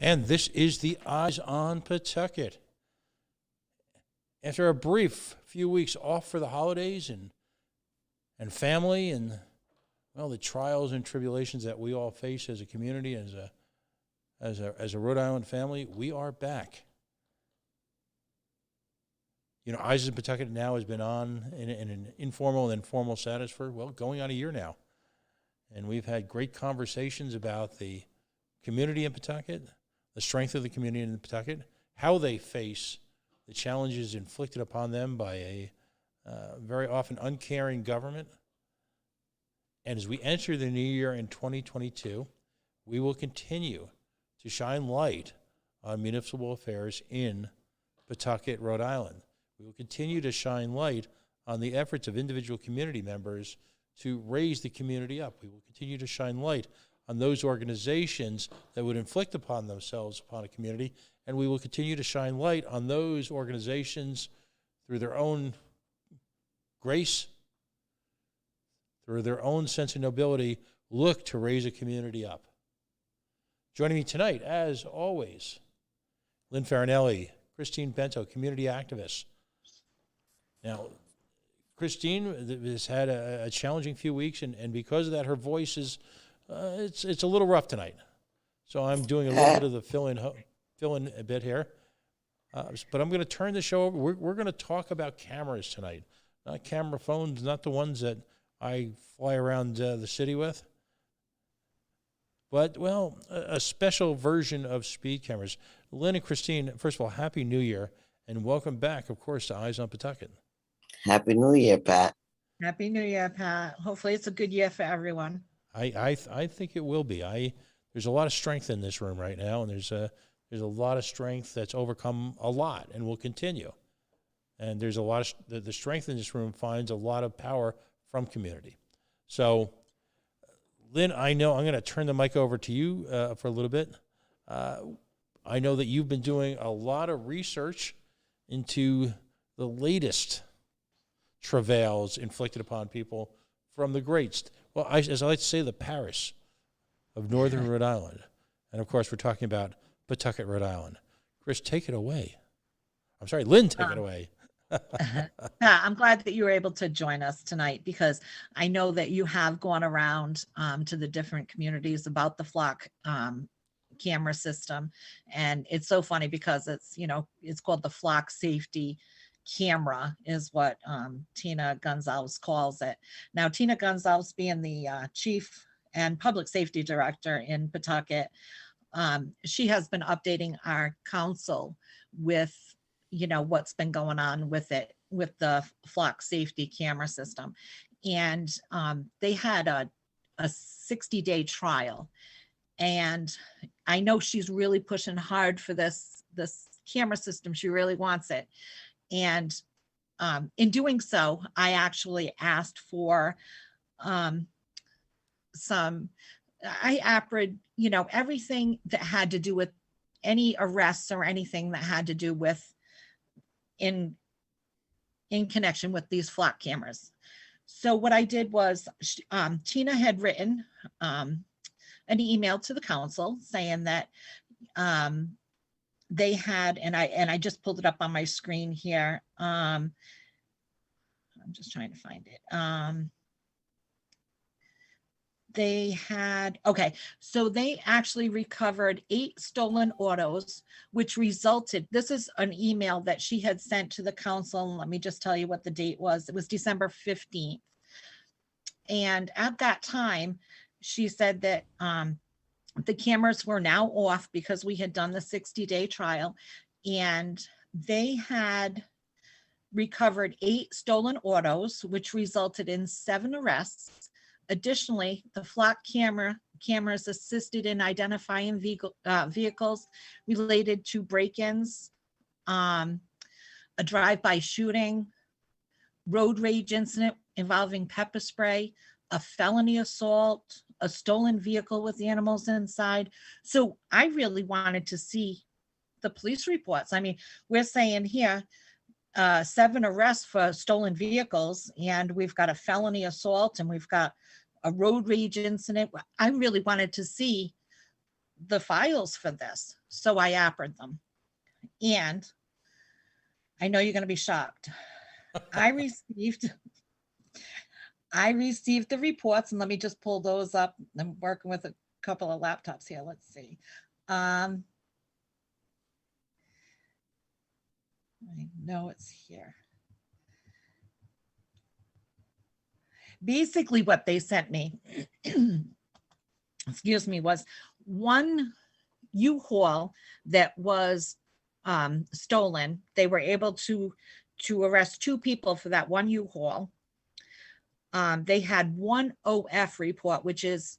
And this is the Eyes on Pawtucket. After a brief few weeks off for the holidays and family and, well, the trials and tribulations that we all face as a community, as a Rhode Island family, we are back. You know, Eyez in Pawtucket now has been on in an informal and formal status for, well, going on a year now. And we've had great conversations about the community in Pawtucket, the strength of the community in Pawtucket, how they face the challenges inflicted upon them by a very often uncaring government. And as we enter the new year in 2022, we will continue to shine light on municipal affairs in Pawtucket, Rhode Island. We will continue to shine light on the efforts of individual community members to raise the community up. We will continue to shine light on those organizations that would inflict upon themselves upon a community, and we will continue to shine light on those organizations through their own grace, through their own sense of nobility, look to raise a community up. Joining me tonight, as always, Lynn Farinelli, Christine Bento, community activist. Now, Christine has had a challenging few weeks, and because of that, her voice is it's a little rough tonight. So I'm doing a little bit of the fill in a bit here. But I'm going to turn the show over. We're going to talk about cameras tonight, not camera phones, not the ones that I fly around the city with, but, well, a special version of speed cameras. Lynn and Christine, first of all, Happy New Year, and welcome back, of course, to Eyes on Pawtucket. Happy New Year, Pat. Happy New Year, Pat. Hopefully it's a good year for everyone. I think it will be. There's a lot of strength in this room right now, and there's a lot of strength that's overcome a lot and will continue. And there's a lot of the strength in this room finds a lot of power from community. So, Lynn, I know I'm going to turn the mic over to you for a little bit. I know that you've been doing a lot of research into the latest travails inflicted upon people from the greats. Well, as I like to say, the Paris of Northern Rhode Island. And, of course, we're talking about Pawtucket, Rhode Island. Chris, take it away. I'm sorry, Lynn, take it away. I'm glad that you were able to join us tonight, because I know that you have gone around to the different communities about the flock camera system. And it's so funny because it's called the flock safety camera is what Tina Gonzalez calls it. Now, Tina Gonzalez being the chief and public safety director in Pawtucket, she has been updating our council with what's been going on with it, with the flock safety camera system. And they had a 60-day trial. And I know she's really pushing hard for this camera system. She really wants it. And in doing so, I actually asked for everything that had to do with any arrests or anything that had to do with in connection with these flock cameras. So what I did was Tina had written an email to the council saying that they had, and I just pulled it up on my screen here. I'm just trying to find it. So they actually recovered 8 stolen autos, which resulted, this is an email that she had sent to the council. And let me just tell you what the date was. It was December 15th. And at that time, she said that the cameras were now off because we had done the 60-day trial, and they had recovered 8 stolen autos, which resulted in 7 arrests. Additionally, the flock cameras assisted in identifying vehicles related to break-ins, a drive-by shooting, road rage incident involving pepper spray, a felony assault, a stolen vehicle with animals inside. So I really wanted to see the police reports. I mean, we're saying here, 7 arrests for stolen vehicles, and we've got a felony assault, and we've got a road rage incident. I really wanted to see the files for this. So I APRA'd them. And I know you're going to be shocked. I received the reports, and let me just pull those up. I'm working with a couple of laptops here. Let's see. I know it's here. Basically, what they sent me, excuse me, was one U-Haul that was stolen. They were able to arrest 2 people for that one U-Haul. They had one OF report, which is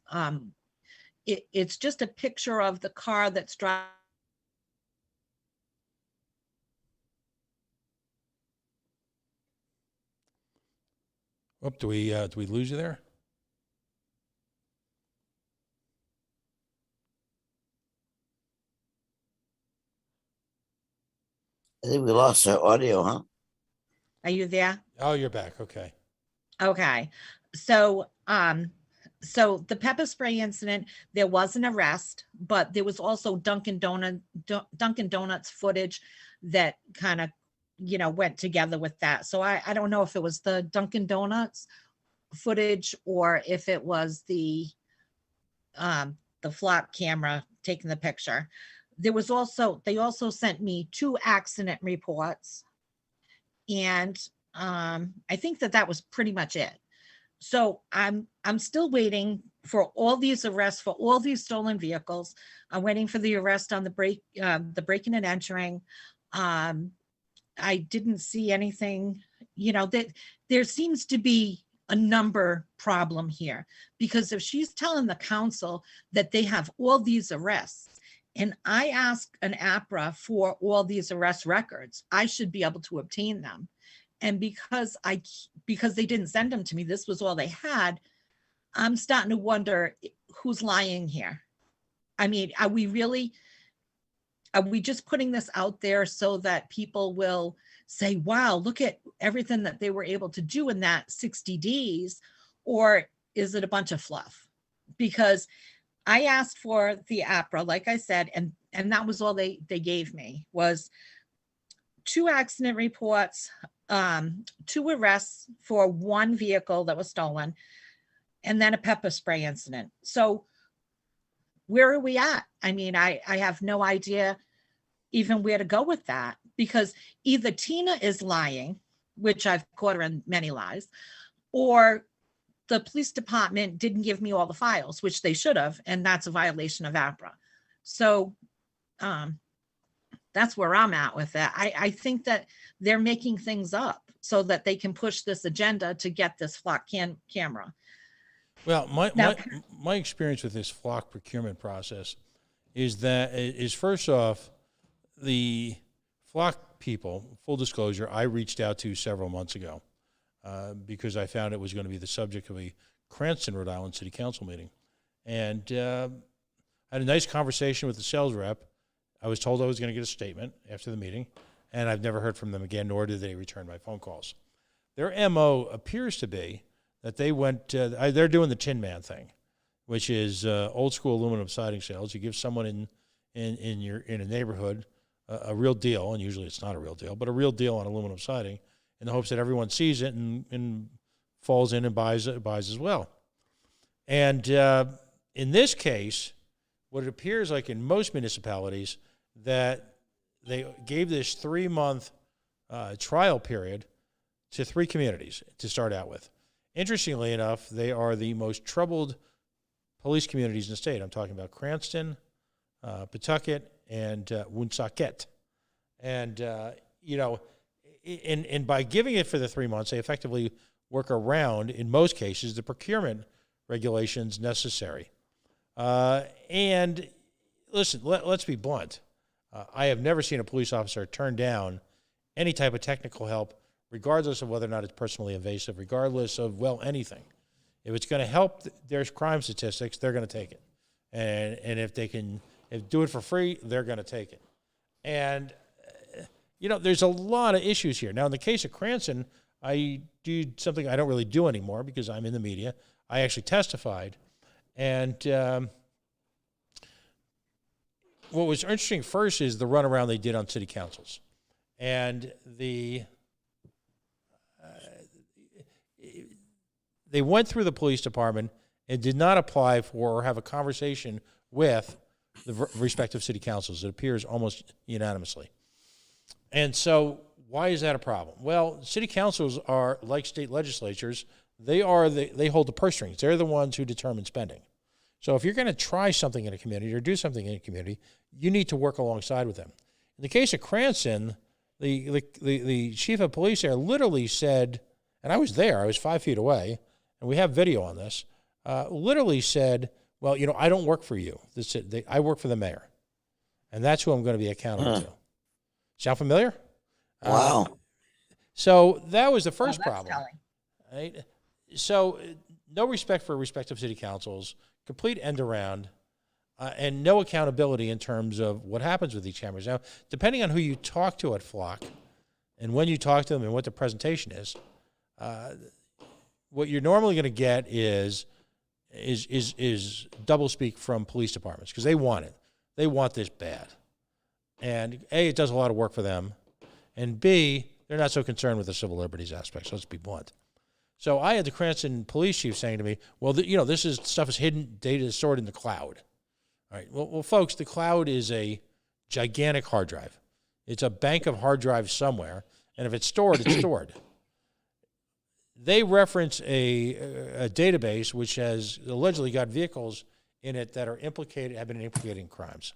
it's just a picture of the car that's driving. Oh, do we lose you there? I think we lost our audio, huh? Are you there? Oh, you're back. Okay. Okay. So the pepper spray incident, there was an arrest, but there was also Dunkin' Donuts footage that kind of, went together with that. So I don't know if it was the Dunkin' Donuts footage or if it was the flop camera taking the picture. They also sent me 2 accident reports, and I think that was pretty much it. So I'm still waiting for all these arrests for all these stolen vehicles. I'm waiting for the arrest on the breaking and entering. I didn't see anything, that there seems to be a number problem here, because if she's telling the council that they have all these arrests, and I ask an APRA for all these arrest records, I should be able to obtain them. And because they didn't send them to me, this was all they had. I'm starting to wonder who's lying here. I mean, are we just putting this out there so that people will say, wow, look at everything that they were able to do in that 60 days? Or is it a bunch of fluff? Because I asked for the APRA, like I said, and that was all they gave me, was 2 accident reports, 2 arrests for 1 vehicle that was stolen, and then a pepper spray incident. So where are we at? I mean, I have no idea even where to go with that, because either Tina is lying, which I've caught her in many lies, or the police department didn't give me all the files, which they should have, and that's a violation of APRA. So that's where I'm at with that. I think that they're making things up so that they can push this agenda to get this flock camera. Well, my experience with this flock procurement process is first off, the flock people, full disclosure, I reached out to several months ago because I found it was going to be the subject of a Cranston, Rhode Island City Council meeting. And I had a nice conversation with the sales rep. I was told I was going to get a statement after the meeting, and I've never heard from them again, nor did they return my phone calls. Their MO appears to be that they're doing the Tin Man thing, which is old school aluminum siding sales. You give someone in a neighborhood a real deal, and usually it's not a real deal, but a real deal on aluminum siding, in the hopes that everyone sees it and falls in and buys as well. And in this case, what it appears like in most municipalities, that they gave this 3-month trial period to 3 communities to start out with. Interestingly enough, they are the most troubled police communities in the state. I'm talking about Cranston, Pawtucket, and Woonsocket. And, and by giving it for the 3 months, they effectively work around, in most cases, the procurement regulations necessary. And listen, let's be blunt. I have never seen a police officer turn down any type of technical help, regardless of whether or not it's personally invasive, regardless of, anything. If it's going to help their crime statistics, they're going to take it. And if they can do it for free, they're going to take it. And, there's a lot of issues here. Now, in the case of Cranston, I do something I don't really do anymore because I'm in the media. I actually testified. And what was interesting first is the runaround they did on city councils. And they went through the police department and did not apply for or have a conversation with the respective city councils. It appears almost unanimously. And so why is that a problem? Well, city councils are like state legislatures. They hold the purse strings. They're the ones who determine spending. So if you're going to try something in a community or do something in a community, you need to work alongside with them. In the case of Cranston, the chief of police there literally said, and I was there, I was 5 feet away, and we have video on this, literally said, well, I don't work for you. I work for the mayor. And that's who I'm going to be accountable to. Sound familiar? Wow. So that was the first that's problem. telling. Right? So no respect for respective city councils, complete end around, and no accountability in terms of what happens with these cameras. Now, depending on who you talk to at Flock and when you talk to them and what the presentation is, what you're normally going to get is double speak from police departments because they want it. They want this bad. And A, it does a lot of work for them. And B, they're not so concerned with the civil liberties aspect. So let's be blunt. So I had the Cranston police chief saying to me, well, this stuff is hidden, data is stored in the cloud. All right. Well, folks, the cloud is a gigantic hard drive. It's a bank of hard drives somewhere. And if it's stored, it's stored. They reference a database which has allegedly got vehicles in it that have been implicated in crimes.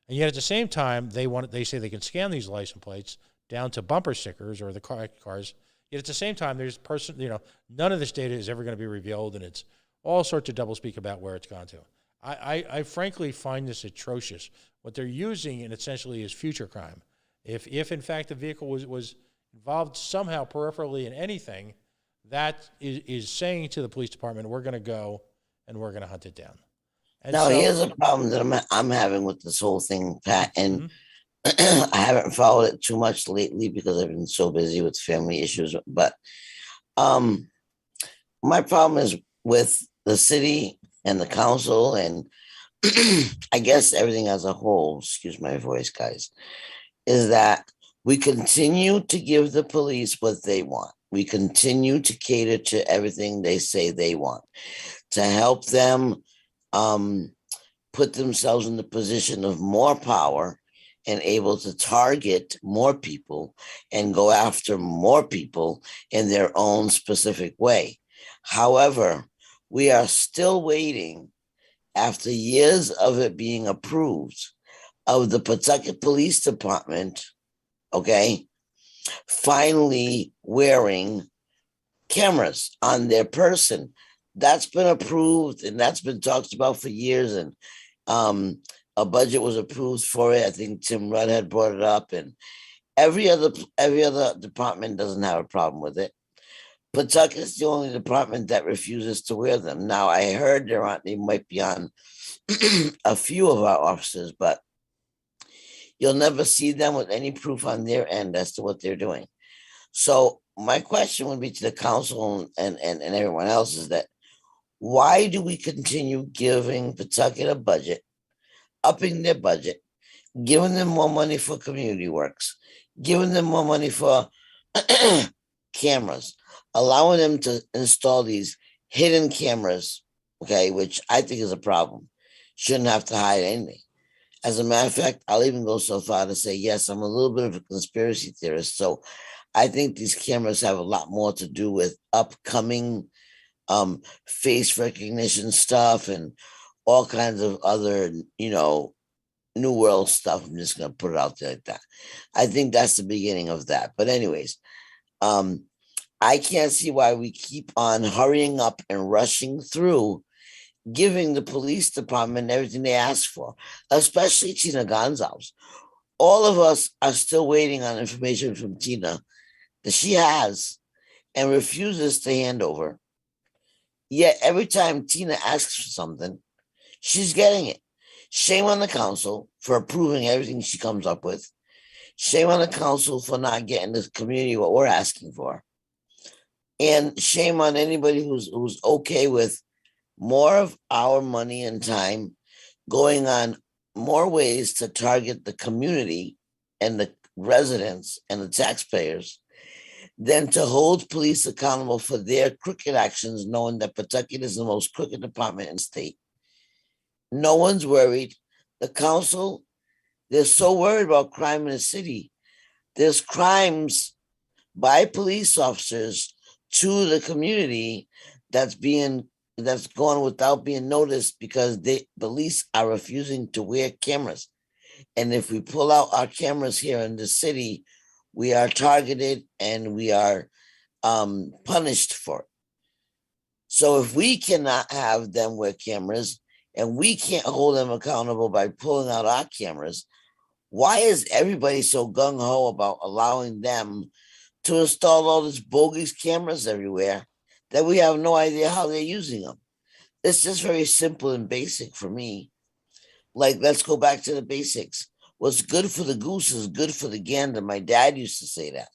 And yet at the same time, they say they can scan these license plates down to bumper stickers or the cars. Yet at the same time, none of this data is ever going to be revealed, and it's all sorts of doublespeak about where it's gone to. I frankly find this atrocious. What they're using, and essentially, is future crime. If in fact the vehicle was involved somehow peripherally in anything, that is saying to the police department, we're going to go and we're going to hunt it down. And now, here's a problem that I'm having with this whole thing, Pat, and I haven't followed it too much lately because I've been so busy with family issues. But my problem is with the city and the council and I guess everything as a whole, excuse my voice, guys, is that we continue to give the police what they want. We continue to cater to everything they say they want, to help them put themselves in the position of more power and able to target more people and go after more people in their own specific way. However, we are still waiting, after years of it being approved, of the Pawtucket Police Department, okay, finally wearing cameras on their person. That's been approved and that's been talked about for years, and a budget was approved for it. I think Tim Rudd had brought it up, and every other department doesn't have a problem with it. Pawtucket's the only department that refuses to wear them. Now, I heard they might be on a few of our officers, but you'll never see them with any proof on their end as to what they're doing. So my question would be to the council and everyone else is that why do we continue giving Pawtucket a budget, upping their budget, giving them more money for community works, giving them more money for cameras, allowing them to install these hidden cameras, okay, which I think is a problem. Shouldn't have to hide anything. As a matter of fact, I'll even go so far to say, yes, I'm a little bit of a conspiracy theorist. So I think these cameras have a lot more to do with upcoming face recognition stuff and all kinds of other, new world stuff. I'm just going to put it out there like that. I think that's the beginning of that. But anyways, I can't see why we keep on hurrying up and rushing through giving the police department everything they ask for, especially Tina Gonzalez. All of us are still waiting on information from Tina that she has and refuses to hand over. Yet every time Tina asks for something, she's getting it. Shame on the council for approving everything she comes up with. Shame on the council for not getting the community what we're asking for. And shame on anybody who's okay with more of our money and time going on more ways to target the community and the residents and the taxpayers than to hold police accountable for their crooked actions, knowing that Pawtucket is the most crooked department in the state. No one's worried. The council, they're so worried about crime in the city. There's crimes by police officers to the community that's going without being noticed because the police are refusing to wear cameras. And if we pull out our cameras here in the city, we are targeted and we are punished for it. So if we cannot have them wear cameras and we can't hold them accountable by pulling out our cameras, why is everybody so gung-ho about allowing them to install all these bogus cameras everywhere that we have no idea how they're using them? It's just very simple and basic for me. Like, let's go back to the basics. What's good for the goose is good for the gander. My dad used to say that.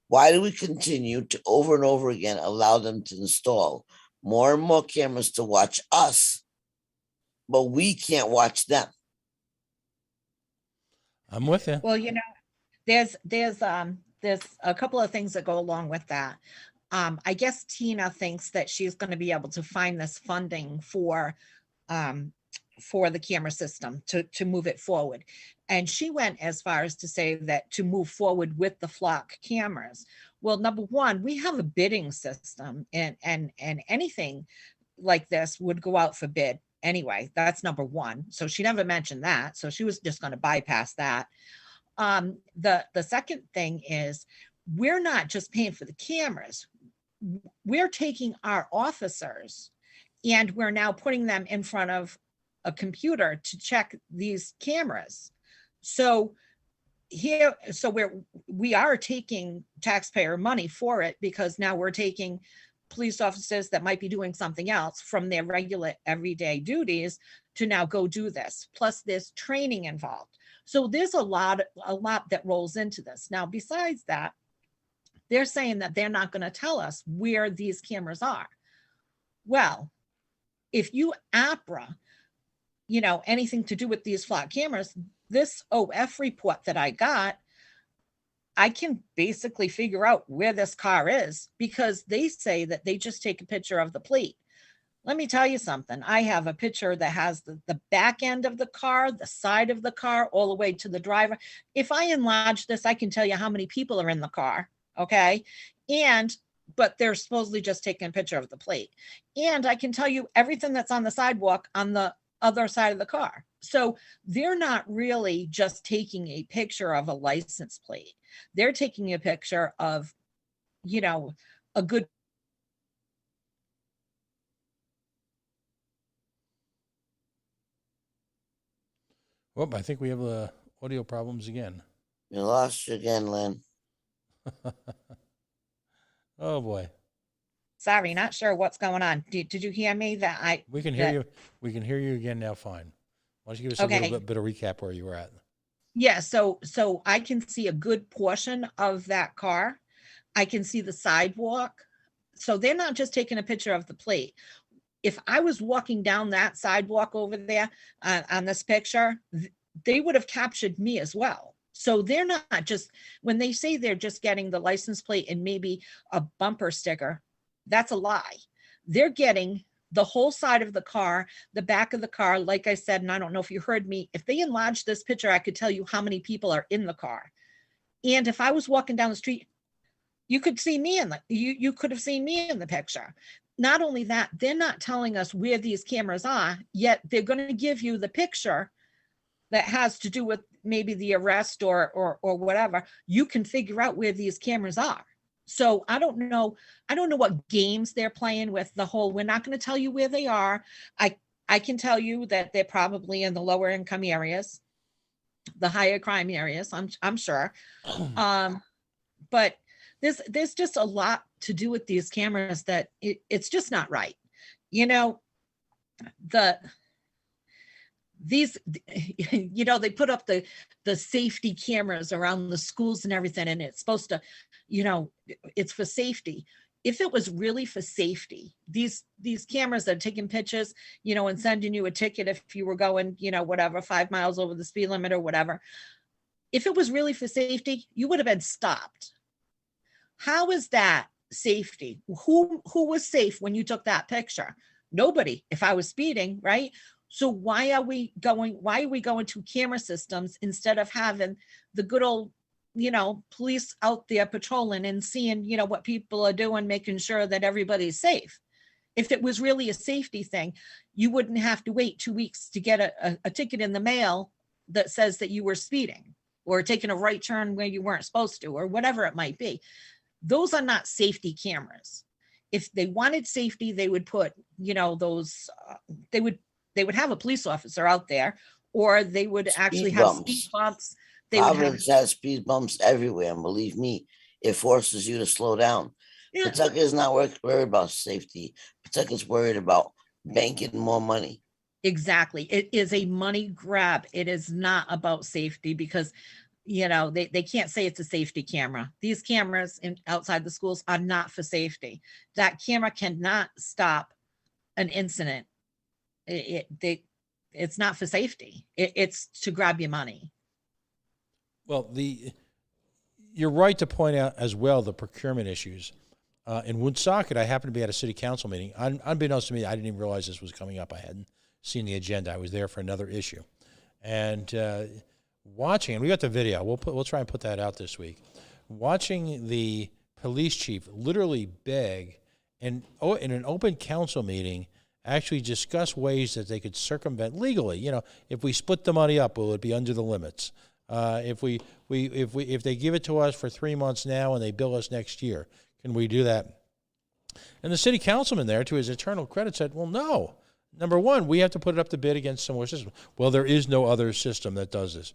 Why do we continue to over and over again allow them to install more and more cameras to watch us, but we can't watch them? I'm with you. Well, there's a couple of things that go along with that. I guess Tina thinks that she's going to be able to find this funding for the camera system to move it forward. And she went as far as to say that to move forward with the flock cameras. Well, number one, we have a bidding system, and anything like this would go out for bid anyway. That's number one. So she never mentioned that. So she was just going to bypass that. The second thing is, we're not just paying for the cameras. We're taking our officers and we're now putting them in front of a computer to check these cameras. So we are taking taxpayer money for it, because now we're taking police officers that might be doing something else from their regular everyday duties to now go do this. Plus there's training involved. So there's a lot that rolls into this. Now, besides that, they're saying that they're not going to tell us where these cameras are. Well, if you APRA, anything to do with these flock cameras, this OF report that I got, I can basically figure out where this car is, because they say that they just take a picture of the plate. Let me tell you something. I have a picture that has the back end of the car, the side of the car, all the way to the driver. If I enlarge this, I can tell you how many people are in the car. Okay. But they're supposedly just taking a picture of the plate. And I can tell you everything that's on the sidewalk on the other side of the car. So they're not really just taking a picture of a license plate. They're taking a picture of, a good. Well, I think we have audio problems again. You lost you again, Lynn. Oh boy. Sorry, not sure what's going on. Did you hear me? We can hear you. We can hear you again now. Fine. Why don't you give us a little bit of recap where you were at? Yeah. So I can see a good portion of that car. I can see the sidewalk. So they're not just taking a picture of the plate. If I was walking down that sidewalk over there on this picture, they would have captured me as well. So they're not just, when they say they're just getting the license plate and maybe a bumper sticker, that's a lie. They're getting the whole side of the car, the back of the car. Like I said, and I don't know if you heard me, if they enlarge this picture, I could tell you how many people are in the car. And if I was walking down the street, you could see me you could have seen me in the picture. Not only that, they're not telling us where these cameras are, yet they're going to give you the picture that has to do with maybe the arrest or whatever. You can figure out where these cameras are. So I don't know what games they're playing with the whole, we're not going to tell you where they are. I can tell you that they're probably in the lower income areas, the higher crime areas, I'm sure. But there's just a lot to do with these cameras that it's just not right. They put up the safety cameras around the schools and everything, and it's supposed to, it's for safety. if it was really for safety, these cameras that are taking pictures, and sending you a ticket if you were going, whatever, 5 miles over the speed limit or whatever. If it was really for safety, you would have been stopped. How is that safety? Who was safe when you took that picture? Nobody, if I was speeding, right? So why are we going to camera systems instead of having the good old, police out there patrolling and seeing, what people are doing, making sure that everybody's safe? If it was really a safety thing, you wouldn't have to wait 2 weeks to get a ticket in the mail that says that you were speeding or taking a right turn where you weren't supposed to, or whatever it might be. Those are not safety cameras. If they wanted safety, they would put, those, they would have a police officer out there, or they would actually have speed bumps. They would have Providence has speed bumps everywhere, and believe me, it forces you to slow down. Yeah. Pawtucket is not worried about safety. Pawtucket's worried about banking more money. Exactly. It is a money grab. It is not about safety, because they can't say it's a safety camera. These cameras outside the schools are not for safety. That camera cannot stop an incident. It's not for safety. It's to grab your money. Well, you're right to point out as well the procurement issues. In Woonsocket, I happened to be at a city council meeting. Unbeknownst to me, I didn't even realize this was coming up. I hadn't seen the agenda. I was there for another issue. And watching, and we got the video. We'll try and put that out this week. Watching the police chief literally beg, and in an open council meeting, actually discuss ways that they could circumvent legally. If we split the money up, will it be under the limits? If they give it to us for 3 months now and they bill us next year, can we do that? And the city councilman there, to his eternal credit, said, well, no. Number one, we have to put it up to bid against similar systems. Well, there is no other system that does this.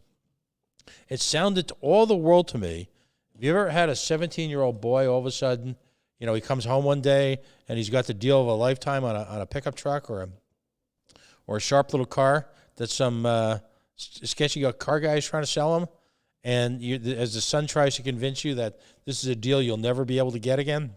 It sounded to all the world to me. Have you ever had a 17-year-old boy all of a sudden, he comes home one day and he's got the deal of a lifetime on a pickup truck or a sharp little car that some sketchy car guy is trying to sell him, and as the son tries to convince you that this is a deal you'll never be able to get again,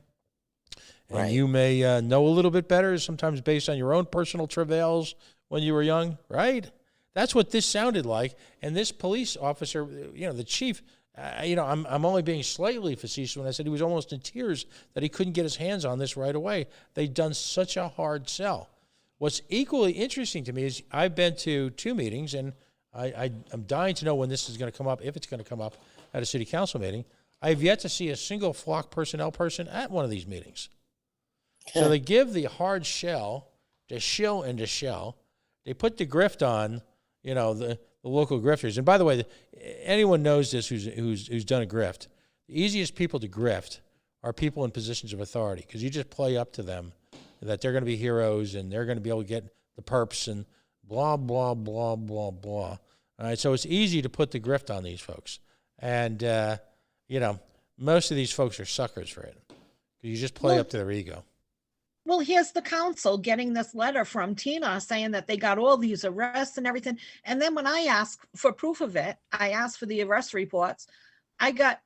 and right. You may know a little bit better, sometimes based on your own personal travails when you were young, right? That's what this sounded like. And this police officer, the chief, I'm only being slightly facetious when I said he was almost in tears that he couldn't get his hands on this right away. They'd done such a hard sell. What's equally interesting to me is I've been to 2 meetings, and I'm dying to know when this is going to come up, if it's going to come up at a city council meeting. I've yet to see a single flock personnel person at one of these meetings. So they give the hard shell, to shill and to shell. They put the grift on, the local grifters. And by the way, anyone knows this who's done a grift. The easiest people to grift are people in positions of authority, because you just play up to them that they're going to be heroes and they're going to be able to get the perps and blah, blah, blah, blah, blah. All right, so it's easy to put the grift on these folks. And, most of these folks are suckers for it. You just play up to their ego. Well, here's the council getting this letter from Tina saying that they got all these arrests and everything. And then when I asked for proof of it, I asked for the arrest reports. I got,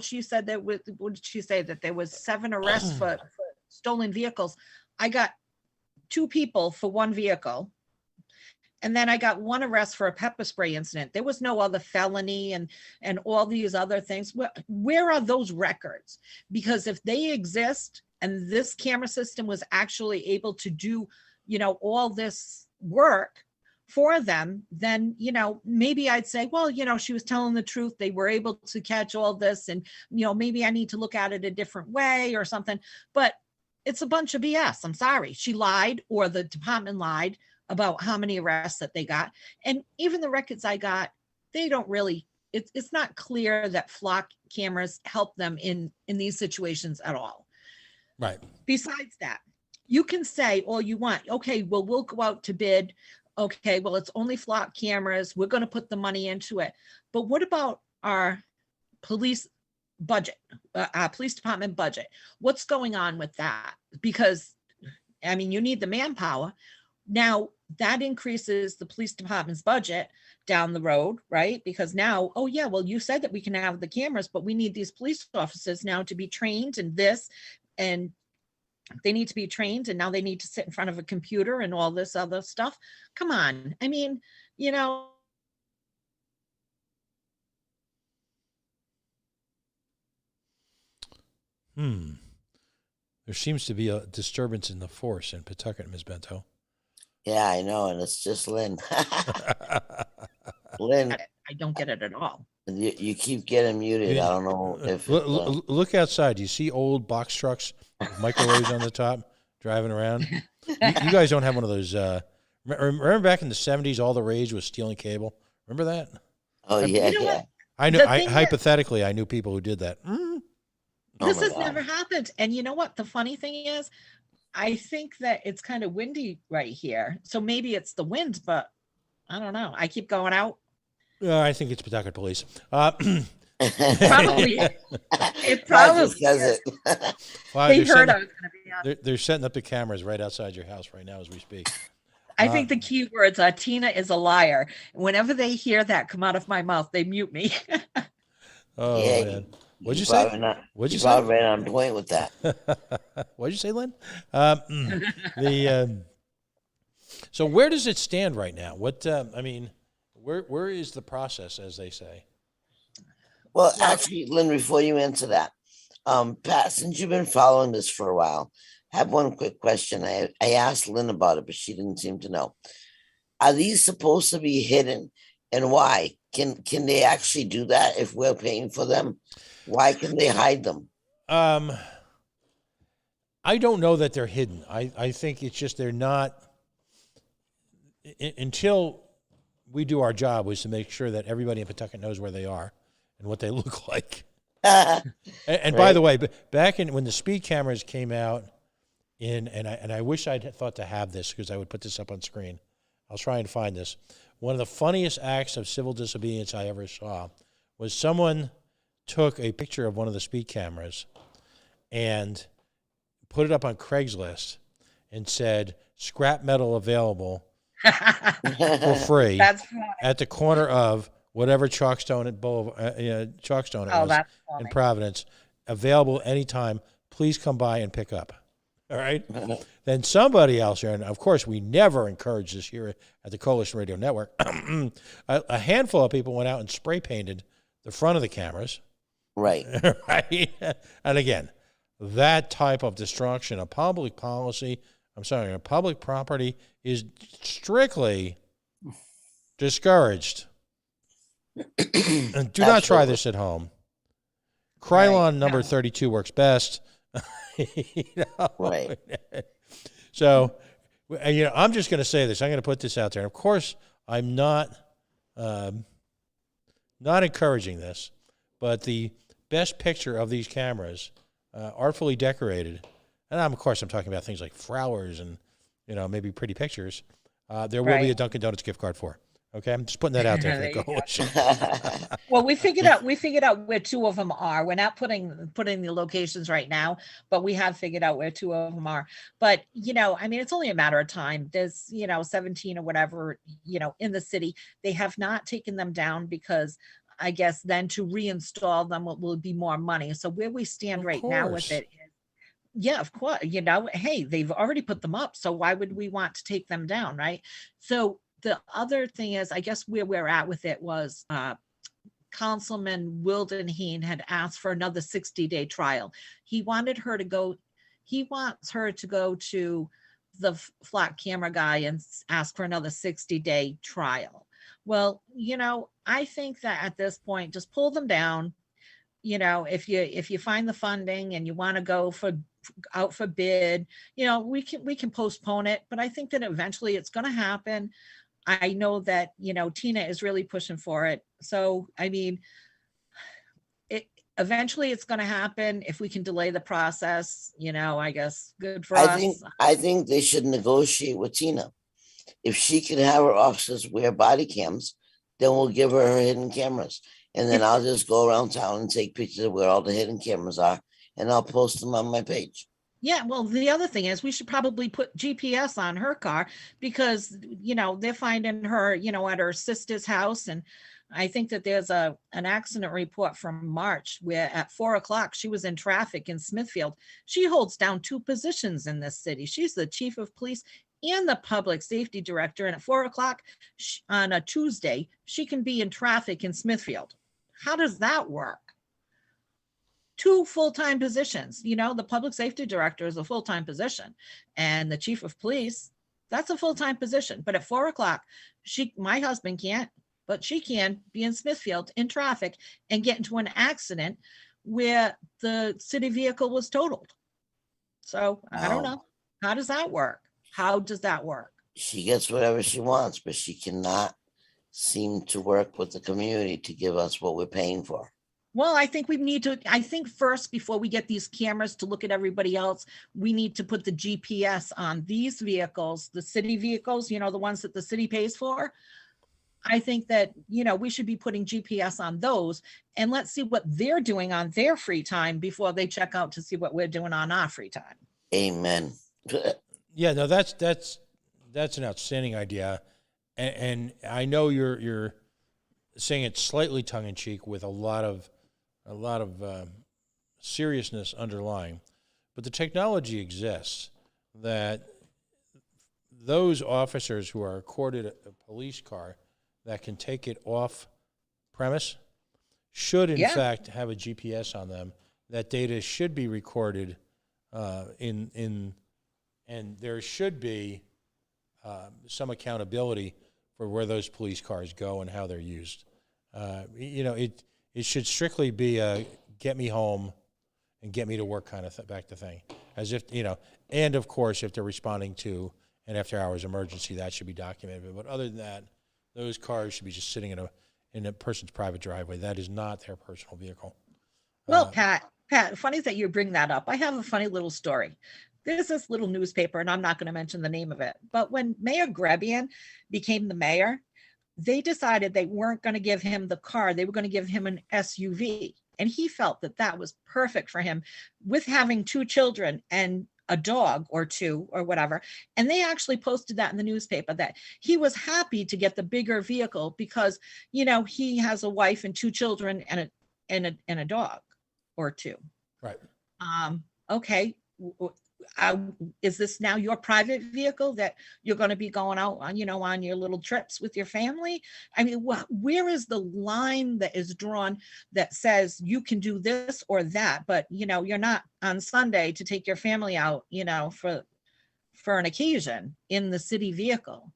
she said that what did she say? That there was 7 arrests for stolen vehicles. I got 2 people for 1 vehicle. And then I got 1 arrest for a pepper spray incident. There was no other felony and all these other things. Where are those records? Because if they exist, and this camera system was actually able to do, all this work for them, then, maybe I'd say, well, she was telling the truth. They were able to catch all this, and, maybe I need to look at it a different way or something. But it's a bunch of BS. I'm sorry. She lied, or the department lied about how many arrests that they got. And even the records I got, they don't really, it's not clear that flock cameras help them in these situations at all. Right. Besides that, you can say all you want. Okay, well, we'll go out to bid. Okay, well, it's only flock cameras. We're going to put the money into it. But what about our police budget, our police department budget? What's going on with that? Because, you need the manpower. Now, that increases the police department's budget down the road, right? Because now, oh yeah, well, you said that we can have the cameras, but we need these police officers now to be trained in this. and they need to be trained, and now they need to sit in front of a computer and all this other stuff. Come on. I mean, you know, There seems to be a disturbance in the force in Pawtucket, Ms. Bento. Yeah, I know, and it's just Lynn. Lynn, I don't get it at all. you keep getting muted. I don't know if Look outside. Do you see old box trucks with microwaves on the top driving around? You guys don't have one of those. Remember back in the 70s, all the rage was stealing cable? Remember that? Oh, yeah, You know yeah. what? I know. The thing Hypothetically, I knew people who did that. Oh This my has God. never happened. And you know what? The funny thing is, I think that it's kind of windy right here. So maybe it's the wind, but I don't know. I keep going out. I think it's Pawtucket police. Probably. It Not probably just 'cause is. it. Well, They they're heard I setting, was going to be on. they're setting up the cameras right outside your house right now as we speak. I think the key words are Tina is a liar. Whenever they hear that come out of my mouth, they mute me. Oh, Yeah, man. What'd you say? What'd you say? Probably right on point with that. What'd you say, Lynn? So where does it stand right now? What I mean, where is the process, as they say? Well, actually, Lynn, before you answer that, Pat, since you've been following this for a while, I have one quick question. I asked Lynn about it, but she didn't seem to know. Are these supposed to be hidden, and why? Can they actually do that if we're paying for them? Why can they hide them? I don't know that they're hidden. I think it's just they're not until we do our job, was to make sure that everybody in Pawtucket knows where they are and what they look like. And by the way, back in when the speed cameras came out and I wish I'd thought to have this because I would put this up on screen. I'll try and find this. One of the funniest acts of civil disobedience I ever saw was someone took a picture of one of the speed cameras and put it up on Craigslist and said, scrap metal available for free at the corner of whatever Chalkstone and Chalkstone it was in Providence, available anytime. Please come by and pick up. All right. Then somebody else here, and of course we never encourage this here at the Coalition Radio Network. A handful of people went out and spray painted the front of the cameras. Right. Right. And again, that type of destruction of public policy, public property is strictly discouraged. And do not try this at home. Krylon number 32 works best. Right. So, I'm just going to say this. I'm going to put this out there. And of course, I'm not encouraging this, but the best picture of these cameras, artfully decorated, and of course I'm talking about things like flowers and maybe pretty pictures. There will be a Dunkin' Donuts gift card for. Okay, I'm just putting that out there for the coalition. Well, we figured out where two of them are. We're not putting the locations right now, but we have figured out where two of them are. But it's only a matter of time. There's 17 or whatever in the city. They have not taken them down because I guess then to reinstall them will be more money. So where we stand right now with it is, yeah, of course, hey, they've already put them up, so why would we want to take them down, right? So the other thing is, I guess where we're at with it was Councilman Wildenhain had asked for another 60-day trial. He wants her to go to the flat camera guy and ask for another 60-day trial. Well, I think that at this point, just pull them down. If you find the funding and you want to go out for bid, we can postpone it, but I think that eventually it's going to happen. I know that, Tina is really pushing for it. So, eventually it's going to happen. If we can delay the process, I guess good for us. I think they should negotiate with Tina. If she can have her officers wear body cams, then we'll give her hidden cameras. And then I'll just go around town and take pictures of where all the hidden cameras are, and I'll post them on my page. Yeah, well, the other thing is we should probably put GPS on her car because, they're finding her, at her sister's house. And I think that there's an accident report from March where at 4 o'clock she was in traffic in Smithfield. She holds down 2 positions in this city. She's the chief of police and the public safety director. And at 4 o'clock on a Tuesday, she can be in traffic in Smithfield. How does that work? 2 full-time positions. You know, the public safety director is a full-time position, and the chief of police, that's a full-time position. But at 4 o'clock, my husband can't, but she can be in Smithfield in traffic and get into an accident where the city vehicle was totaled. So I don't know. How does that work? How does that work? She gets whatever she wants, but she cannot seem to work with the community to give us what we're paying for. Well, I think I think first, before we get these cameras to look at everybody else, we need to put the GPS on these vehicles, the city vehicles, you know, the ones that the city pays for. I think that, you know, we should be putting GPS on those, and let's see what they're doing on their free time before they check out to see what we're doing on our free time. Amen. Yeah, no, that's an outstanding idea, and I know you're saying it slightly tongue in cheek with a lot of seriousness underlying, but the technology exists that those officers who are accorded a police car that can take it off premise should in fact have a GPS on them. That data should be recorded and there should be some accountability for where those police cars go and how they're used. You know, it should strictly be a get me home and get me to work kind of back to thing, as if, you know, and of course, if they're responding to an after hours emergency, that should be documented. But other than that, those cars should be just sitting in a person's private driveway. That is not their personal vehicle. Well, Pat, funny that you bring that up. I have a funny little story. There's this little newspaper, and I'm not going to mention the name of it, but when Mayor Grebius became the mayor, they decided they weren't going to give him the car. They were going to give him an SUV. And he felt that that was perfect for him, with having 2 children and a dog or 2 or whatever. And they actually posted that in the newspaper, that he was happy to get the bigger vehicle because, you know, he has a wife and 2 children and a dog or 2. Right. Okay. Is this now your private vehicle that you're going to be going out on, you know, on your little trips with your family? I mean, where is the line that is drawn that says you can do this or that, but, you know, you're not on Sunday to take your family out, you know, for an occasion in the city vehicle?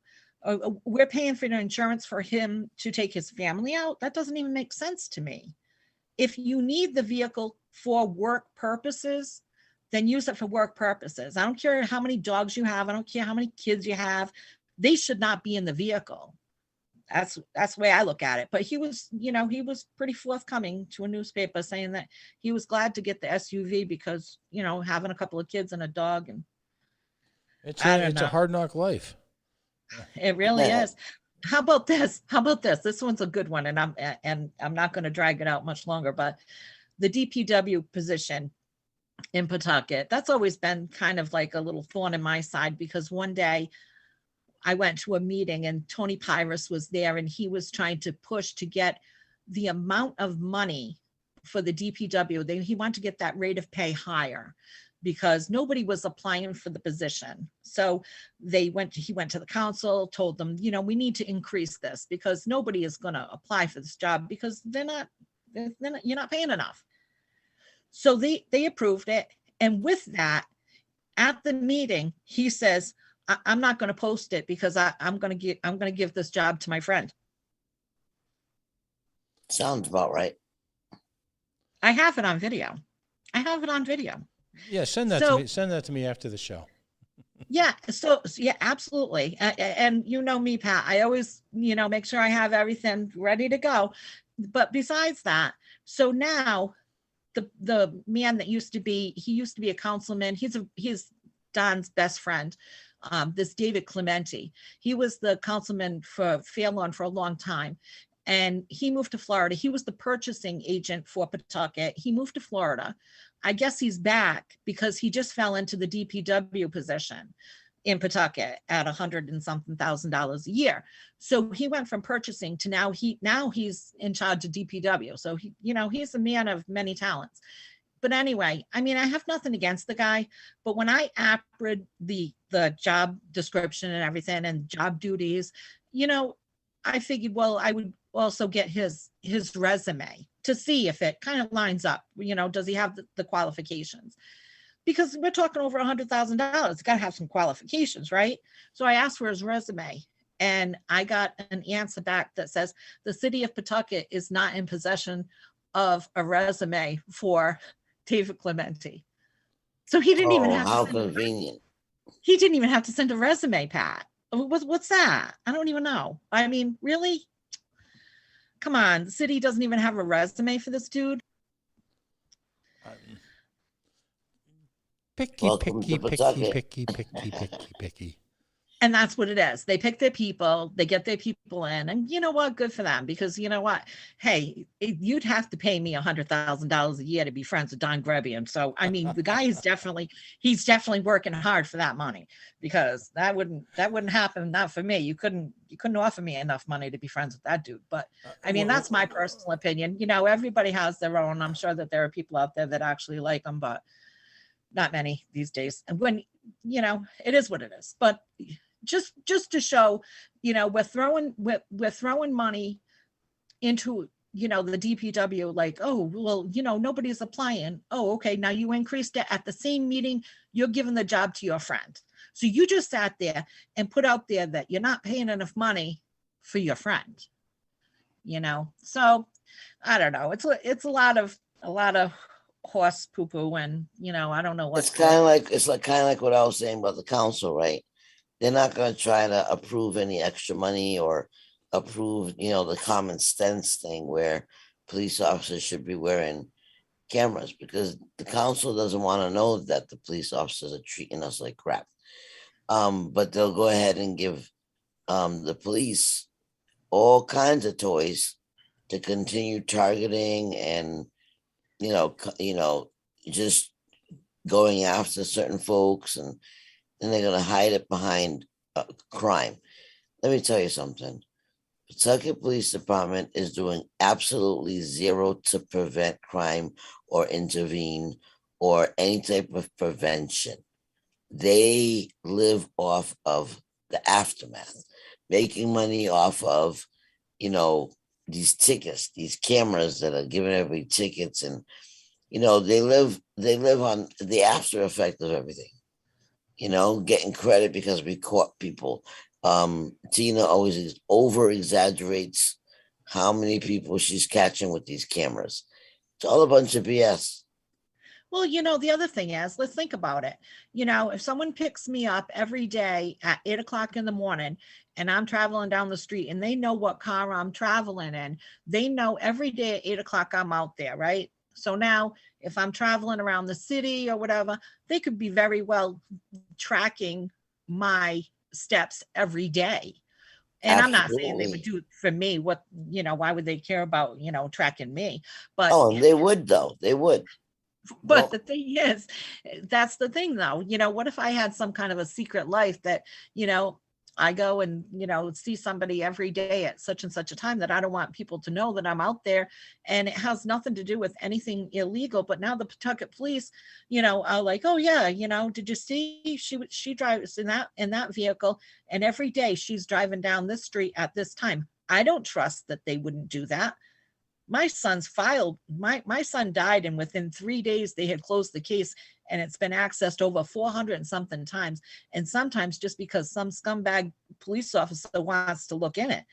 We're paying for the insurance for him to take his family out. That doesn't even make sense to me. If you need the vehicle for work purposes, then use it for work purposes. I don't care how many dogs you have. I don't care how many kids you have. They should not be in the vehicle. That's the way I look at it. But he was, you know, he was pretty forthcoming to a newspaper saying that he was glad to get the SUV because, you know, having a couple of kids and a dog, and it's a hard knock life. It really is. How about this? This one's a good one, and I'm not going to drag it out much longer, but the DPW position in Pawtucket, that's always been kind of like a little thorn in my side, because one day I went to a meeting and Tony Pyrus was there, and he was trying to push to get the amount of money for the DPW. He wanted to get that rate of pay higher because nobody was applying for the position. So he went to the council, told them, you know, we need to increase this because nobody is going to apply for this job because you're not paying enough. So they approved it. And with that, at the meeting, he says, I'm not going to post it because I'm going to give this job to my friend. Sounds about right. I have it on video. Yeah, send that to me. Send that to me after the show. Yeah. So yeah, absolutely. And you know me, Pat, I always, you know, make sure I have everything ready to go. But besides that, so now the man that used to be a councilman, he's Don's best friend, this David Clementi. He was the councilman for Fairlawn for a long time. And he moved to Florida. He was the purchasing agent for Pawtucket. He moved to Florida. I guess he's back because he just fell into the DPW position. in Pawtucket at $100 and something thousand a year. So he went from purchasing to now he's in charge of DPW. So he, he's a man of many talents. But anyway, I mean, I have nothing against the guy, but when I read the job description and everything and job duties, I figured, well, I would also get his resume to see if it kind of lines up. Does he have the qualifications? Because we're talking over $100,000. It's got to have some qualifications, right? So I asked for his resume, and I got an answer back that says the city of Pawtucket is not in possession of a resume for David Clementi. So he didn't even have how to convenient. He didn't even have to send a resume, Pat. What's that? I don't even know. I mean, really? Come on, the city doesn't even have a resume for this dude. Picky. And that's what it is. They pick their people, they get their people in, and you know what? Good for them, because you know what? Hey, you'd have to pay me $100,000 a year to be friends with Don Grebius. So, I mean, the guy is he's definitely working hard for that money, because that wouldn't happen. Not for me. You couldn't offer me enough money to be friends with that dude. But I mean, that's my personal opinion. Everybody has their own. I'm sure that there are people out there that actually like them, but not many these days. And when, it is what it is. But just to show, we're throwing money into, the DPW, like, oh, well, nobody's applying. Oh, okay. Now you increased it at the same meeting. You're giving the job to your friend. So you just sat there and put out there that you're not paying enough money for your friend, so I don't know. It's a lot of horse poo-poo, and I don't know what's it's kind of like what I was saying about the council, right? They're not going to try to approve any extra money or approve, the common sense thing where police officers should be wearing cameras, because the council doesn't want to know that the police officers are treating us like crap. But they'll go ahead and give the police all kinds of toys to continue targeting and, just going after certain folks, and they're going to hide it behind crime. Let me tell you something. Pawtucket Police Department is doing absolutely zero to prevent crime or intervene or any type of prevention. They live off of the aftermath, making money off of, these tickets, these cameras that are giving everybody tickets, and they live on the after effect of everything. Getting credit because we caught people. Tina always over exaggerates how many people she's catching with these cameras. It's all a bunch of BS. Well, the other thing is, let's think about it. If someone picks me up every day at 8:00 in the morning and I'm traveling down the street, and they know what car I'm traveling in, they know every day at 8:00 I'm out there, right? So now if I'm traveling around the city or whatever, they could be very well tracking my steps every day. And Absolutely. I'm not saying they would do it for me. What, why would they care about, tracking me? But they would, though. They would. But the thing is, that's the thing, though. What if I had some kind of a secret life that, I go and, see somebody every day at such and such a time that I don't want people to know that I'm out there, and it has nothing to do with anything illegal. But now the Pawtucket police, are like, oh yeah, did you see she drives in that vehicle, and every day she's driving down this street at this time. I don't trust that they wouldn't do that. My son died, and within 3 days they had closed the case, and it's been accessed over 400 and something times. And sometimes just because some scumbag police officer wants to look in it,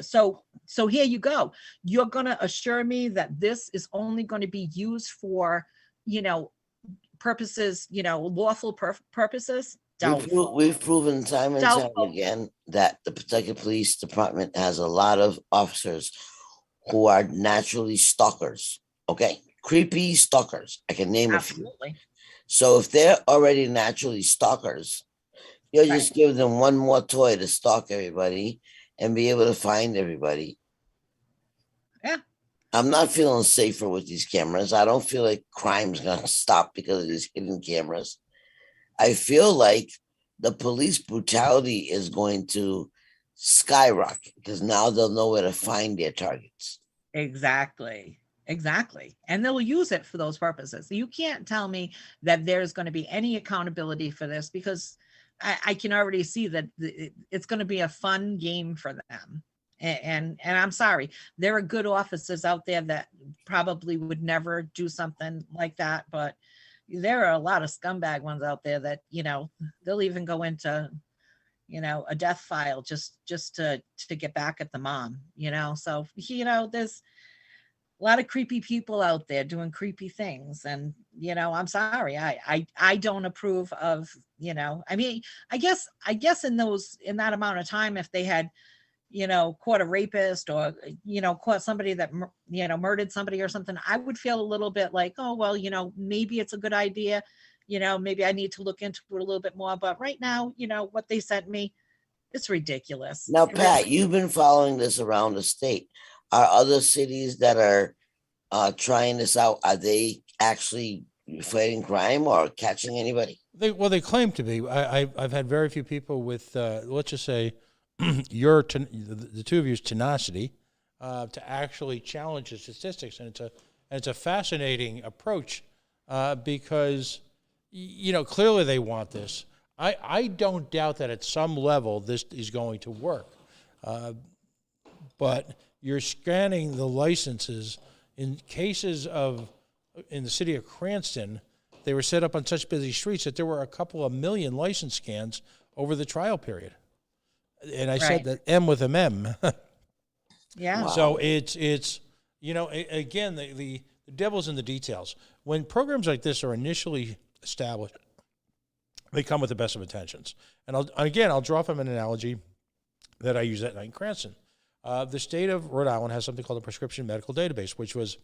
so here you go. You're going to assure me that this is only going to be used for, purposes, lawful purposes? We've proven time and time again that the Pawtucket Police Department has a lot of officers who are naturally stalkers. Okay, creepy stalkers. I can name Absolutely. a few. So if they're already naturally stalkers, you'll just give them one more toy to stalk everybody and be able to find everybody. Yeah. I'm not feeling safer with these cameras. I don't feel like crime's gonna stop because of these hidden cameras. I feel like the police brutality is going to skyrocket because now they'll know where to find their targets. Exactly. Exactly. And they'll use it for those purposes. You can't tell me that there's going to be any accountability for this, because I can already see that it's going to be a fun game for them. And I'm sorry, there are good officers out there that probably would never do something like that, but there are a lot of scumbag ones out there that, they'll even go into, a death file just to get back at the mom, so, there's a lot of creepy people out there doing creepy things. And, I'm sorry, I don't approve of, I mean, I guess in that amount of time, if they had, caught a rapist or, caught somebody that, murdered somebody or something, I would feel a little bit like, oh, well, maybe it's a good idea. Maybe I need to look into it a little bit more. But right now, what they sent me, it's ridiculous. Now, Pat, you've been following this around the state. Are other cities that are trying this out, are they actually fighting crime or catching anybody? They claim to be. I've had very few people with, let's just say, the two of you's tenacity to actually challenge the statistics, and it's a fascinating approach because clearly they want this. I don't doubt that at some level this is going to work, but you're scanning the licenses in cases in the city of Cranston. They were set up on such busy streets that there were a couple of million license scans over the trial period. And I said that M with an M. Yeah. Wow. So it's again, the devil's in the details. When programs like this are initially established, they come with the best of intentions. And I'll draw from an analogy that I use at night in Cranston. The state of Rhode Island has something called the Prescription Medical Database, which was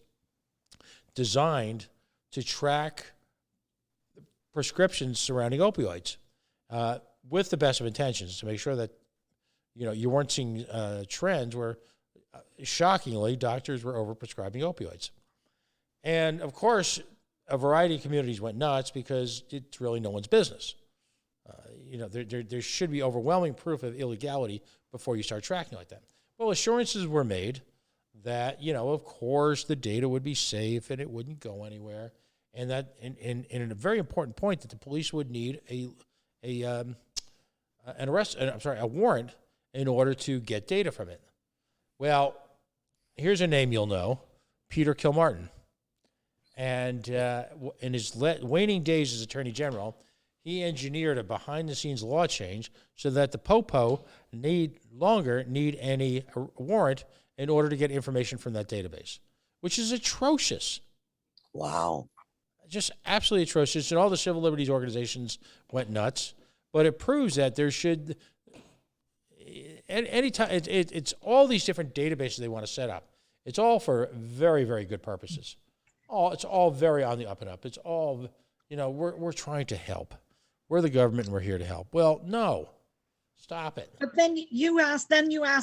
designed to track prescriptions surrounding opioids with the best of intentions to make sure that you weren't seeing trends where, shockingly, doctors were overprescribing opioids. And, of course, a variety of communities went nuts because it's really no one's business. There should be overwhelming proof of illegality before you start tracking like that. Well, assurances were made that, of course, the data would be safe and it wouldn't go anywhere. And that, and a very important point, that the police would need a warrant in order to get data from it. Well, here's a name you'll know, Peter Kilmartin. And in his waning days as Attorney General, he engineered a behind-the-scenes law change so that the POPO longer need any warrant in order to get information from that database, which is atrocious. Wow. Just absolutely atrocious. And all the civil liberties organizations went nuts. But it proves that there should... Anytime it's all these different databases they want to set up. It's all for very, very good purposes. It's all very on the up and up. It's all, we're trying to help. We're the government and we're here to help. Well, no, stop it. But then you ask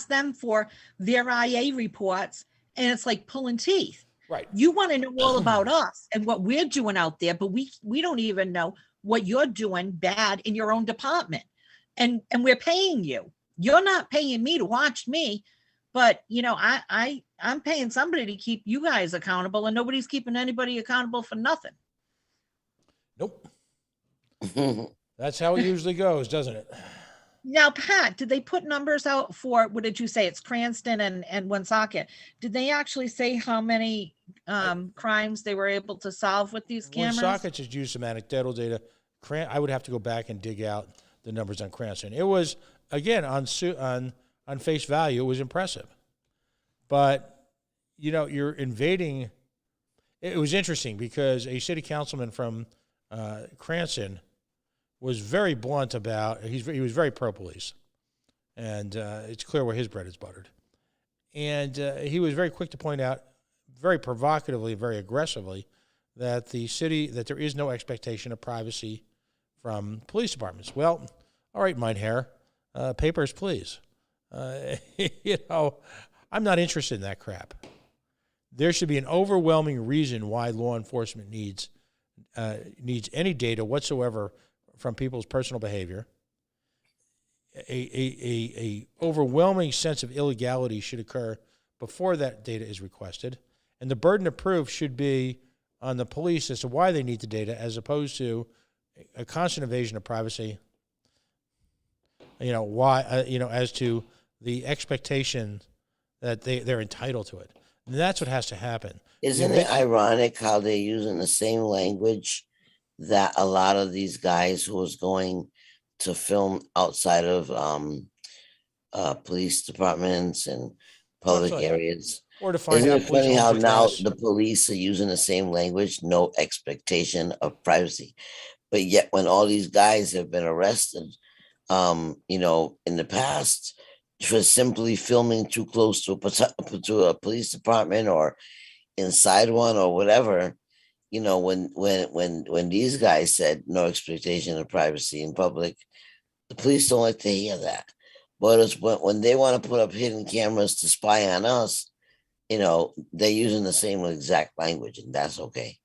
them for their IA reports, and it's like pulling teeth. Right. You want to know all about us and what we're doing out there, but we don't even know what you're doing bad in your own department. And we're paying you. You're not paying me to watch me, but I'm paying somebody to keep you guys accountable, and nobody's keeping anybody accountable for nothing. Nope. That's how it usually goes, doesn't it? Now, Pat, did they put numbers out for, what did you say? It's Cranston and Woonsocket. Did they actually say how many crimes they were able to solve with these cameras? Woonsocket just used some anecdotal data. I would have to go back and dig out the numbers on Cranston. It was, again, on face value, it was impressive. But, you're invading. It was interesting because a city councilman from Cranston was very blunt about, he was very pro-police. And it's clear where his bread is buttered. And he was very quick to point out, very provocatively, very aggressively, that there is no expectation of privacy from police departments. Well, all right, Meinherr, papers, please. I'm not interested in that crap. There should be an overwhelming reason why law enforcement needs any data whatsoever from people's personal behavior. a overwhelming sense of illegality should occur before that data is requested, and the burden of proof should be on the police as to why they need the data, as opposed to a constant invasion of privacy. Why? As to the expectation that they're entitled to it. And that's what has to happen. Isn't it ironic how they're using the same language that a lot of these guys who was going to film outside of police departments and public areas? Or to find Isn't out it funny how police now homes the police are using the same language, no expectation of privacy, but yet when all these guys have been arrested, in the past for simply filming too close to a police department or inside one or whatever, when these guys said no expectation of privacy in public, the police don't like to hear that. But it's when they want to put up hidden cameras to spy on us, they're using the same exact language, and that's okay.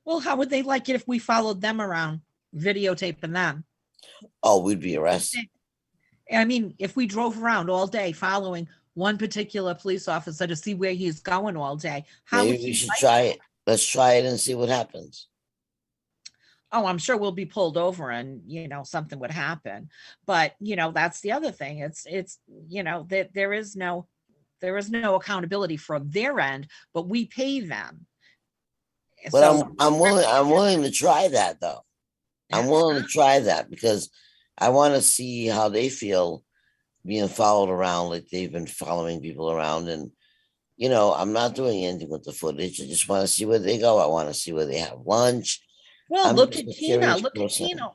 Well, how would they like it if we followed them around, videotaping them? Oh, we'd be arrested. I mean, if we drove around all day following one particular police officer to see where he's going all day, how Maybe would we he should like try it? it. Let's try it and see what happens. Oh, I'm sure we'll be pulled over and, something would happen. But, that's the other thing. It's, that there is no accountability from their end, but we pay them. But So I'm willing to try that though. I'm willing to try that because I want to see how they feel being followed around like they've been following people around. And, I'm not doing anything with the footage. I just want to see where they go. I want to see where they have lunch. well, I'm look just at a Tina. curious Look at person. Tina.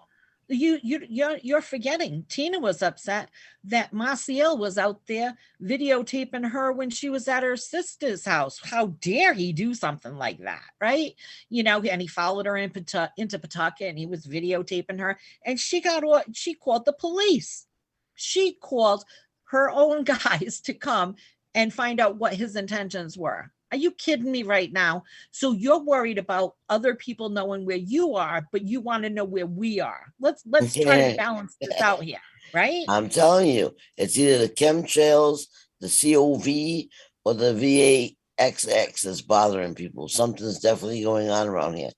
You're forgetting. Tina was upset that Maciel was out there videotaping her when she was at her sister's house. How dare he do something like that, right? And he followed her into Pawtucket, and he was videotaping her, and she called the police. She called her own guys to come and find out what his intentions were. Are you kidding me right now? So you're worried about other people knowing where you are, but you want to know where we are. Let's try to balance this out here, right? I'm telling you, it's either the chemtrails, the COV, or the VAXX that's bothering people. Something's definitely going on around here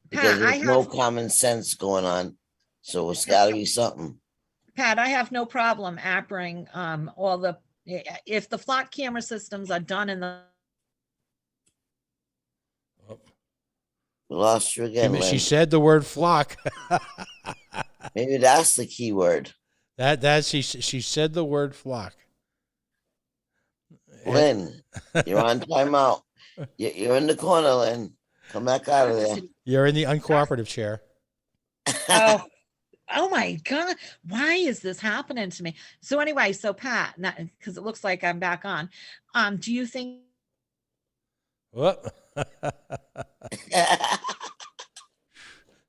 because there's no common sense going on. So it's got to be something. Pat, I have no problem appering if the flock camera systems are done in the. We lost you again. She Lynn. said the word flock. Maybe that's the key word. She said the word flock. Lynn, you're on timeout. You're in the corner, Lynn. Come back out of there. You're in the uncooperative chair. Oh my God. Why is this happening to me? So anyway, Pat, because it looks like I'm back on. Do you think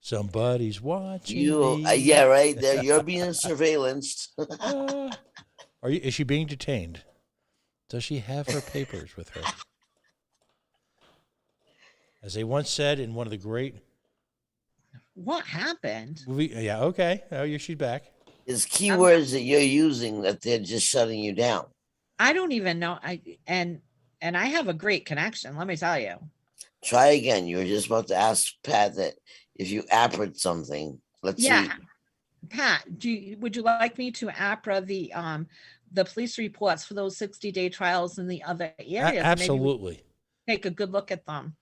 somebody's watching you? me? Yeah, right there. You're being surveillanced. Is she being detained? Does she have her papers with her? As they once said in one of the great. What happened? Yeah. Okay. Oh, she's back. It's keywords that you're using that they're just shutting you down. I don't even know. And I have a great connection. Let me tell you. Try again. You were just about to ask Pat that if you appered something. Let's see. Pat, would you like me to APRA the police reports for those 60-day trials in the other areas? Absolutely. Take a good look at them.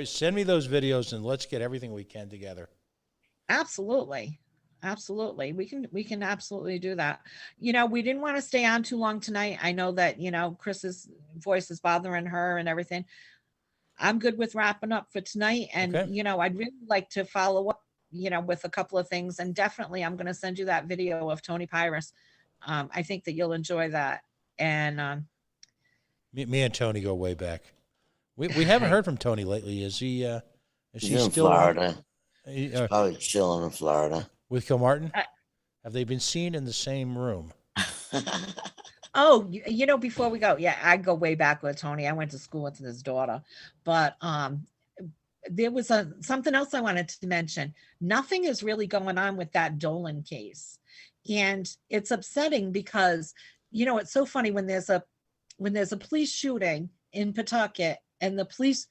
Send me those videos and let's get everything we can together. Absolutely. We can absolutely do that. We didn't want to stay on too long tonight. I know that, Chris's voice is bothering her and everything. I'm good with wrapping up for tonight. And, okay. I'd really like to follow up, with a couple of things. And definitely I'm going to send you that video of Tony Pyrus. I think that you'll enjoy that. And me and Tony go way back. We haven't heard from Tony lately. Is he? Is he still in Florida? He's probably chilling in Florida with Kilmartin. Have they been seen in the same room? Oh, before we go, I go way back with Tony. I went to school with his daughter, but there was something else I wanted to mention. Nothing is really going on with that Dolan case. And it's upsetting because, it's so funny when there's a police shooting in Pawtucket and the police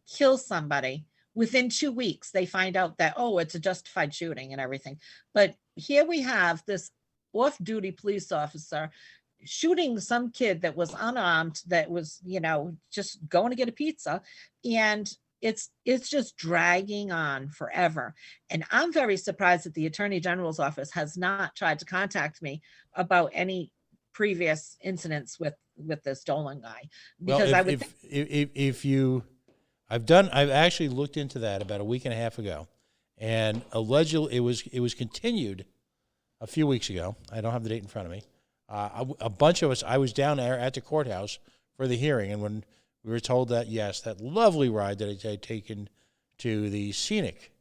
kill somebody, within 2 weeks, they find out that, oh, it's a justified shooting and everything. But here we have this off-duty police officer shooting some kid that was unarmed, that was, just going to get a pizza. And it's just dragging on forever. And I'm very surprised that the Attorney General's office has not tried to contact me about any previous incidents with this Dolan guy. Because well, I've actually looked into that about a week and a half ago, and allegedly it was continued a few weeks ago. I don't have the date in front of me. A bunch of us, I was down there at the courthouse for the hearing, and when we were told that, yes, that lovely ride that I had taken to the scenic,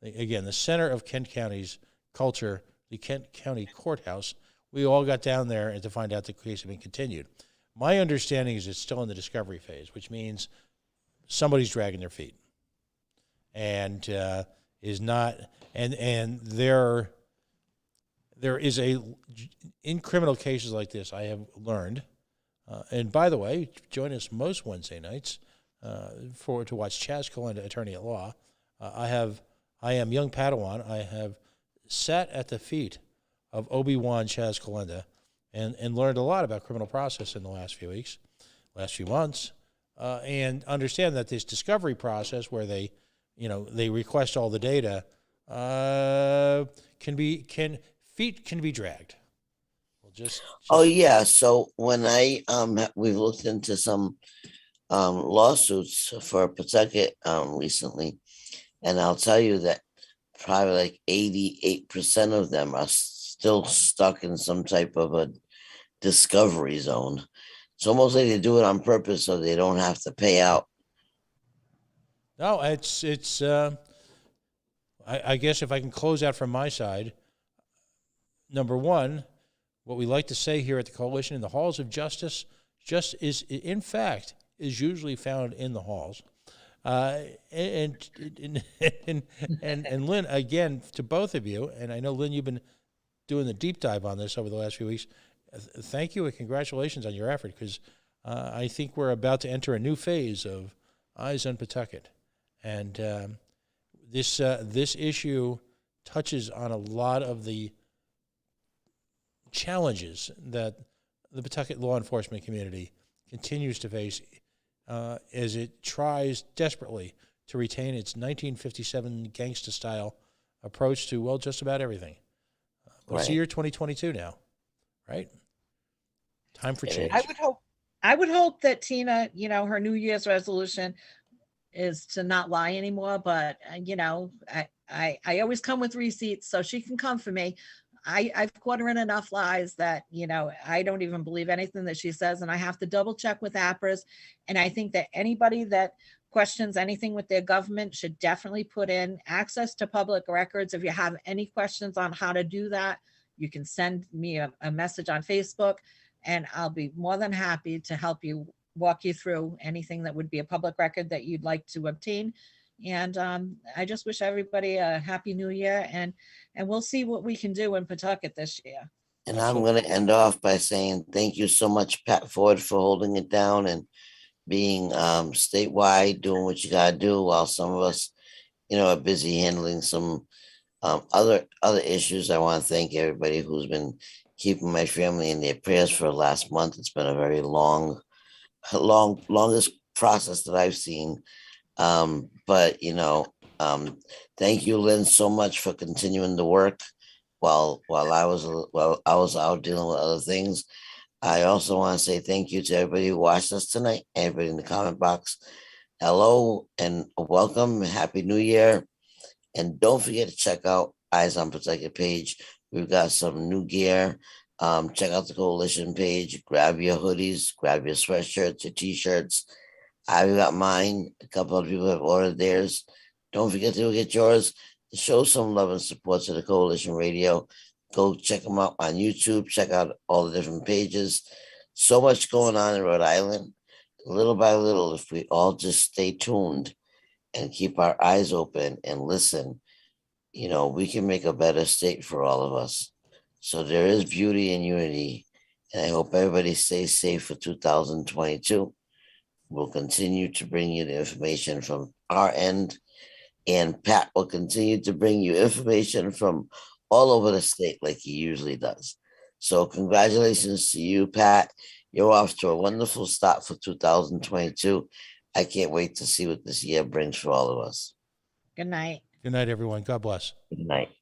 again, the center of Kent County's culture, the Kent County Courthouse, we all got down there and to find out the case had been continued. My understanding is it's still in the discovery phase, which means somebody's dragging their feet, and is not, and there is in criminal cases like this, I have learned, and by the way, join us most Wednesday nights to watch Chaz Kalenda, attorney at law. I am young Padawan. I have sat at the feet of Obi-Wan Chaz Kalenda and learned a lot about criminal process in the last few months, and understand that this discovery process where they request all the data feet can be dragged. Oh yeah. So when we've looked into some lawsuits for Pawtucket recently, and I'll tell you that probably like 88% of them are still stuck in some type of a discovery zone. It's almost like they do it on purpose so they don't have to pay out. No, it's. I guess if I can close out from my side, number one, what we like to say here at the Coalition, in the halls of justice, is usually found in the halls. And Lynn, again, to both of you, and I know, Lynn, you've been doing the deep dive on this over the last few weeks. Thank you and congratulations on your effort, because I think we're about to enter a new phase of Eyez on Pawtucket. And this issue touches on a lot of the challenges that the Pawtucket law enforcement community continues to face as it tries desperately to retain its 1957 gangsta-style approach to, well, just about everything. But It's the year 2022 now, right? Time for change. I would hope that Tina, her New Year's resolution is to not lie anymore. But I always come with receipts, so she can come for me. I've caught her in enough lies that, I don't even believe anything that she says, and I have to double check with APRAs. And I think that anybody that questions anything with their government should definitely put in access to public records. If you have any questions on how to do that, you can send me a message on Facebook, and I'll be more than happy to help you walk you through anything that would be a public record that you'd like to obtain. And I just wish everybody a happy new year, and we'll see what we can do in Pawtucket this year. And I'm going to end off by saying thank you so much, Pat Ford, for holding it down and being statewide, doing what you got to do, while some of us, are busy handling some other issues. I want to thank everybody who's been keeping my family in their prayers for the last month. It's been a very longest process that I've seen. But thank you, Lynn, so much for continuing the work while I was out dealing with other things. I also want to say thank you to everybody who watched us tonight, everybody in the comment box. Hello and welcome. Happy New Year. And don't forget to check out Eyez on Pawtucket page. We've got some new gear. Check out the Coalition page. Grab your hoodies, grab your sweatshirts, your t-shirts. I've got mine. A couple of people have ordered theirs. Don't forget to get yours. Show some love and support to the Coalition Radio. Go check them out on YouTube. Check out all the different pages. So much going on in Rhode Island. Little by little, if we all just stay tuned and keep our eyes open and listen, we can make a better state for all of us. So there is beauty in unity. And I hope everybody stays safe for 2022. We'll continue to bring you the information from our end. And Pat will continue to bring you information from all over the state like he usually does. So congratulations to you, Pat. You're off to a wonderful start for 2022. I can't wait to see what this year brings for all of us. Good night. Good night, everyone. God bless. Good night.